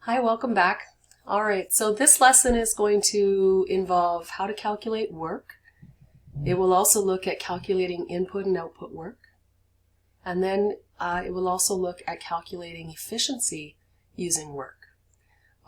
Hi, welcome back. All right, so this lesson is going to involve how to calculate work. It will also look at calculating input and output work. And then it will also look at calculating efficiency using work.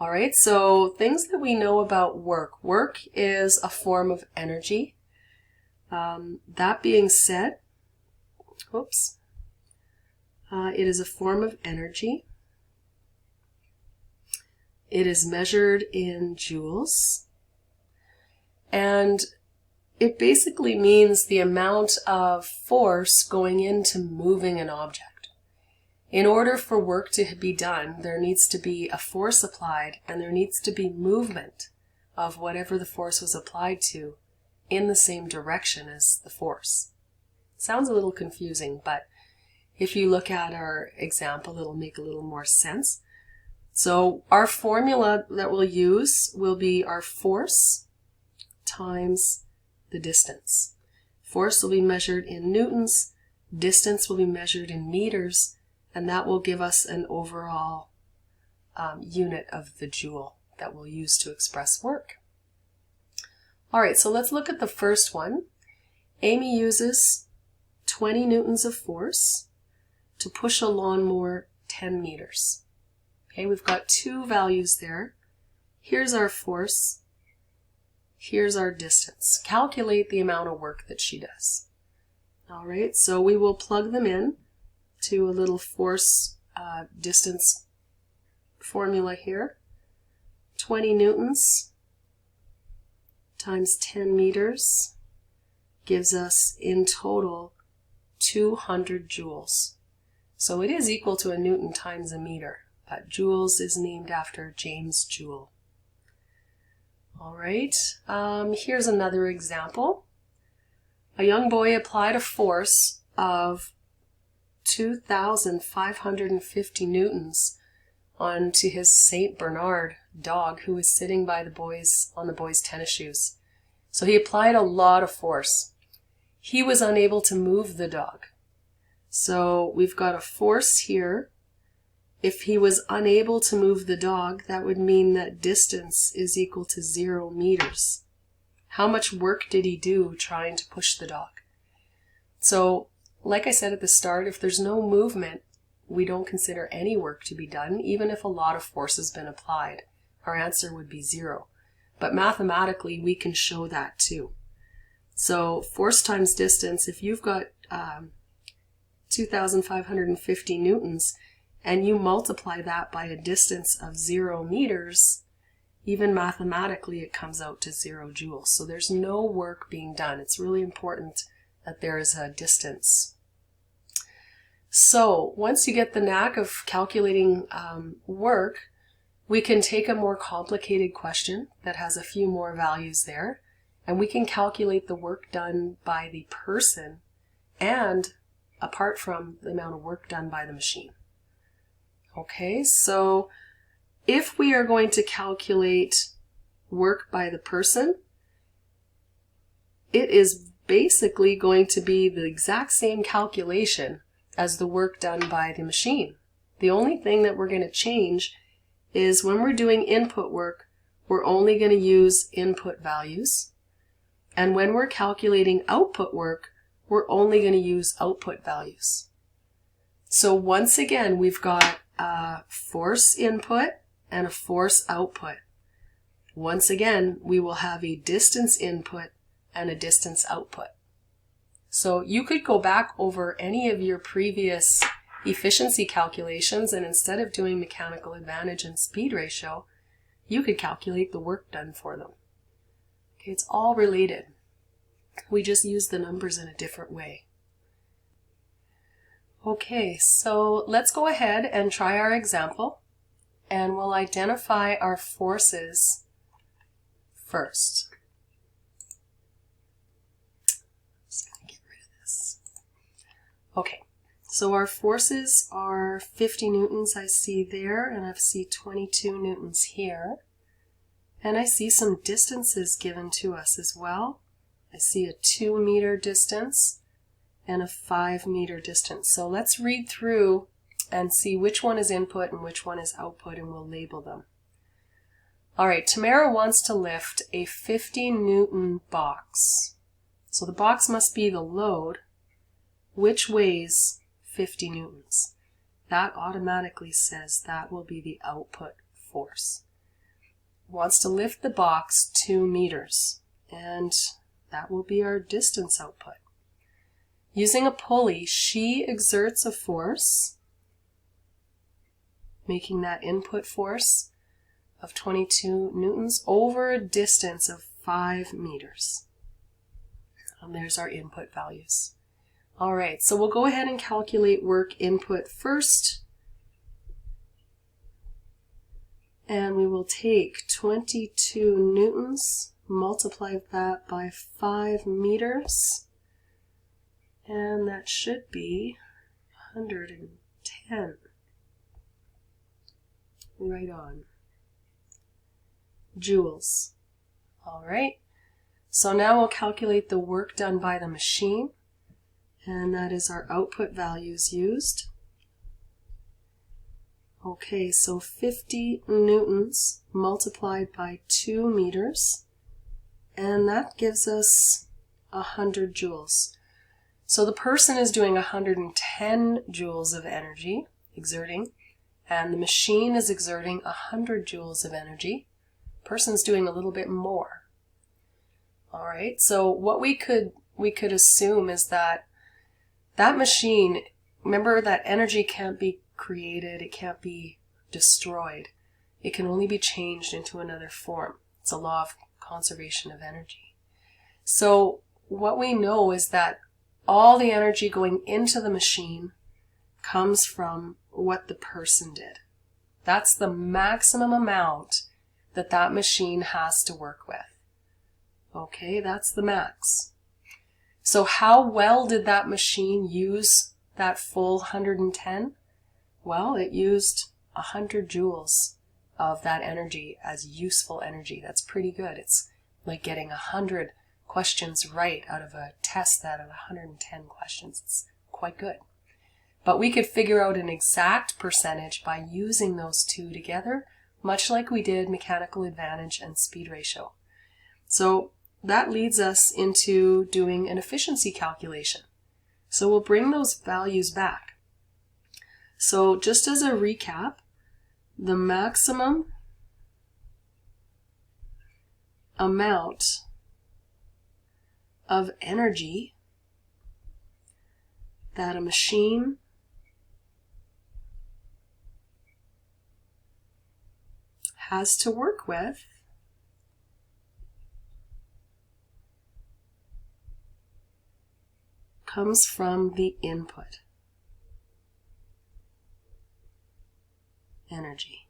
All right, so things that we know about work. Work is a form of energy. That being said, it is a form of energy. It is measured in joules, and it basically means the amount of force going into moving an object. In order for work to be done, there needs to be a force applied, and there needs to be movement of whatever the force was applied to in the same direction as the force. Sounds a little confusing, but if you look at our example, it'll make a little more sense. So our formula that we'll use will be our force times the distance. Force will be measured in newtons, distance will be measured in meters, and that will give us an overall unit of the joule that we'll use to express work. All right, so let's look at the first one. Amy uses 20 newtons of force to push a lawnmower 10 meters. Okay, we've got two values there. Here's our force. Here's our distance. Calculate the amount of work that she does. All right, so we will plug them in to a little force distance formula here. 20 newtons times 10 meters gives us in total 200 joules. So it is equal to a newton times a meter. Joules is named after James Joule. All right, here's another example. A young boy applied a force of 2,550 newtons onto his Saint Bernard dog who was sitting by on the boy's tennis shoes. So he applied a lot of force. He was unable to move the dog. So we've got a force here. If he was unable to move the dog, that would mean that distance is equal to 0 meters. How much work did he do trying to push the dog? So, like I said at the start, if there's no movement, we don't consider any work to be done, even if a lot of force has been applied. Our answer would be 0. But mathematically, we can show that too. So, force times distance, if you've got 2,550 newtons, and you multiply that by a distance of 0 meters, even mathematically it comes out to 0 joules. So there's no work being done. It's really important that there is a distance. So once you get the knack of calculating work, we can take a more complicated question that has a few more values there, and we can calculate the work done by the person and apart from the amount of work done by the machine. Okay, so if we are going to calculate work by the person, it is basically going to be the exact same calculation as the work done by the machine. The only thing that we're going to change is when we're doing input work, we're only going to use input values. And when we're calculating output work, we're only going to use output values. So once again, we've got a force input and a force output. Once again, we will have a distance input and a distance output. So you could go back over any of your previous efficiency calculations, and instead of doing mechanical advantage and speed ratio, you could calculate the work done for them. Okay, it's all related. We just use the numbers in a different way. Okay, so let's go ahead and try our example, and we'll identify our forces first. Just gonna get rid of this. Okay, so our forces are 50 newtons I see there, and I see 22 newtons here. And I see some distances given to us as well. I see a 2 meter distance and a 5 meter distance. So let's read through and see which one is input and which one is output, and we'll label them. All right, Tamara wants to lift a 50 Newton box. So the box must be the load, which weighs 50 newtons. That automatically says that will be the output force. Wants to lift the box 2 meters, and that will be our distance output. Using a pulley, she exerts a force, making that input force of 22 newtons over a distance of 5 meters. And there's our input values. All right, so we'll go ahead and calculate work input first. And we will take 22 newtons, multiply that by 5 meters, and that should be 110. Right on. Joules. All right, so now we'll calculate the work done by the machine, and that is our output values used. Okay, so 50 newtons multiplied by 2 meters, and that gives us 100 joules. So the person is doing 110 joules of energy, exerting, and the machine is exerting 100 joules of energy. The person's doing a little bit more. All right, so what we could assume is that machine, remember that energy can't be created, it can't be destroyed. It can only be changed into another form. It's a law of conservation of energy. So what we know is that all the energy going into the machine comes from what the person did. That's the maximum amount that that machine has to work with. Okay, that's the max. So how well did that machine use that full 110? Well, it used 100 joules of that energy as useful energy. That's pretty good. It's like getting 100 questions right out of a test that of 110 questions. It's quite good. But we could figure out an exact percentage by using those two together, much like we did mechanical advantage and speed ratio. So that leads us into doing an efficiency calculation. So we'll bring those values back. So just as a recap, the maximum amount of energy that a machine has to work with comes from the input energy.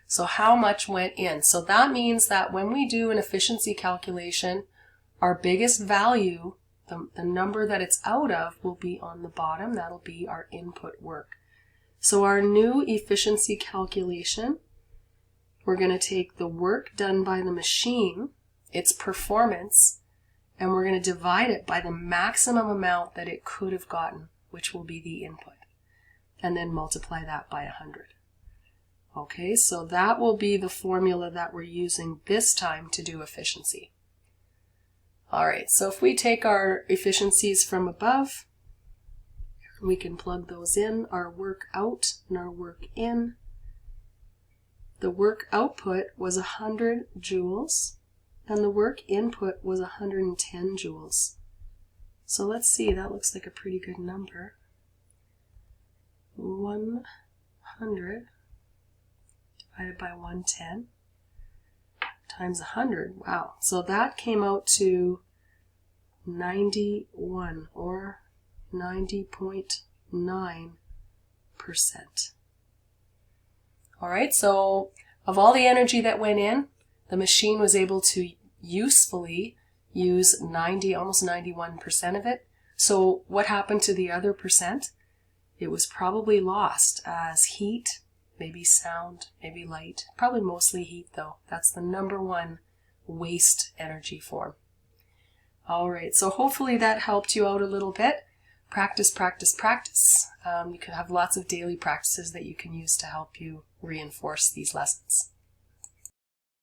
So how much went in? So that means that when we do an efficiency calculation, our biggest value, the number that it's out of, will be on the bottom. That'll be our input work. So our new efficiency calculation, we're going to take the work done by the machine, its performance, and we're going to divide it by the maximum amount that it could have gotten, which will be the input, and then multiply that by 100. Okay, so that will be the formula that we're using this time to do efficiency. All right, so if we take our efficiencies from above, we can plug those in, our work out and our work in. The work output was 100 joules, and the work input was 110 joules. So let's see, that looks like a pretty good number. 100 divided by 110 times 100. Wow. So that came out to 91, or 90.9%. All right, so of all the energy that went in, the machine was able to usefully use almost 91% of it. So what happened to the other percent? It was probably lost as heat, maybe sound, maybe light, probably mostly heat though. That's the number one waste energy form. All right, so hopefully that helped you out a little bit. practice, practice, practice. You could have lots of daily practices that you can use to help you reinforce these lessons.